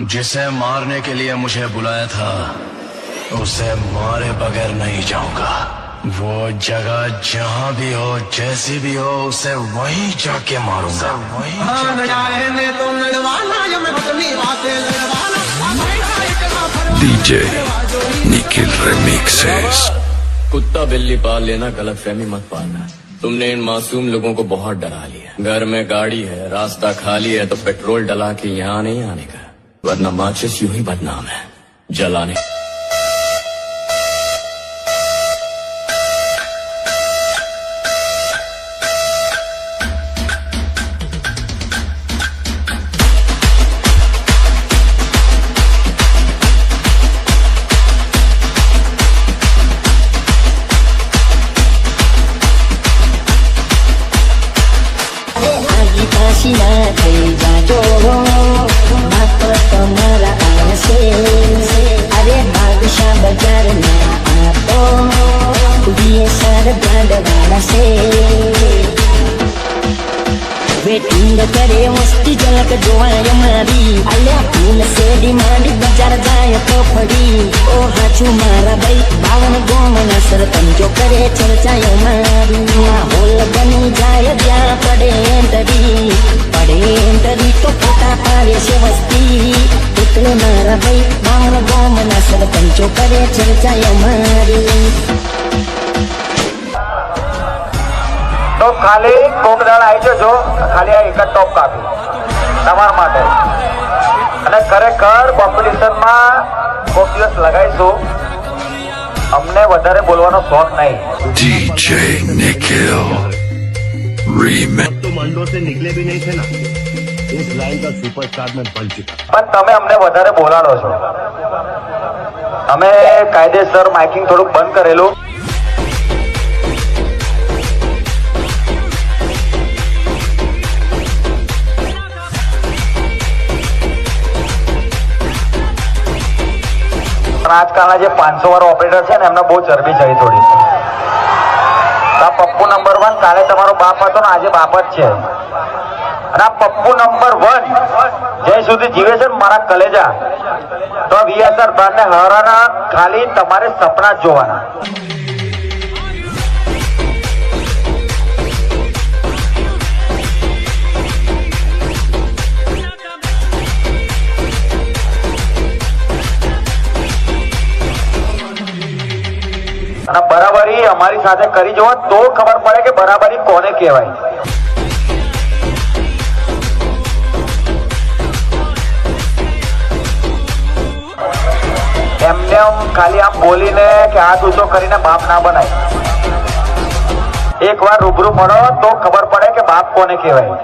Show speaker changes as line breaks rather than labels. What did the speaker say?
जिसे मारने के लिए मुझे बुलाया था उसे मारे बगैर नहीं जाऊंगा। वो जगह जहां भी हो जैसी भी हो उसे वहीं जाके मारूंगा।
DJ Nikhil Remixes।
कुत्ता बिल्ली पाल लेना, गलत फहमी मत पालना। तुमने इन मासूम लोगों को बहुत डरा लिया। घर में गाड़ी है, रास्ता खाली है तो पेट्रोल डला के यहाँ नहीं आने का, वरना माचिस यूं ही बदनाम है जलाने।
अरे बादशाह बाजार में आपो ये सारे ब्रांड वाला से वेटिंग करे मस्ती झलक जोवाय मारी अल्या फूल से डिमांड बाजार जाए तो पड़ी ओ हाचू मारा भाई बावन गोमना सरपंचो करे चर्चायो मारी माहौल बनी जाए ત્યાં પડે એન્ટરી તો ફોટા પાડે છે વસ્તી એટલે મારા ભાઈ બાવન ગોમના સરપંચો કરે ચર્ચાય મારી।
તો ખાલી કોક દાળ આવી જજો, ખાલી આ એક જ ટોપ કાપી તમારા માટે અને ખરેખર કોમ્પિટિશનમાં કોક દિવસ લગાઈશું। અમને વધારે બોલવાનો શોખ નહીં।
DJ Nikhil Remix।
तो मंडो से निकले भी नहीं थे ना, इस लाइन का सुपरस्टार में बन चुका।
પણ તમે અમને વધારે બોલાડો છો। અમે કાયદેસર માઇકિંગ થોડુંક બંધ કરેલું। પણ આજકાલના જે 500 વાળો ઓપરેટર છે ને એમને બહુ ચરબી ચડી થોડી। પપ્પુ નંબર 1 કાલે તમારો બાપ હતો ને આજે બાપ જ છે। અને આ પપ્પુ નંબર 1 જ્યાં સુધી જીવે છે મારા કલેજા તો વીએસઆર બ્રાન્ડને હરાના ખાલી તમારે સપના જ જોવાના। અને બરાબરી અમારી સાથે કરી જુઓ તો ખબર પડે કે બરાબરી કોને કહેવાય। એમને ખાલી આમ બોલીને કે હાથ ઊંચો કરીને બાપ ના બનાય। એકવાર રૂબરૂ મળો તો ખબર પડે કે બાપ કોને કહેવાય।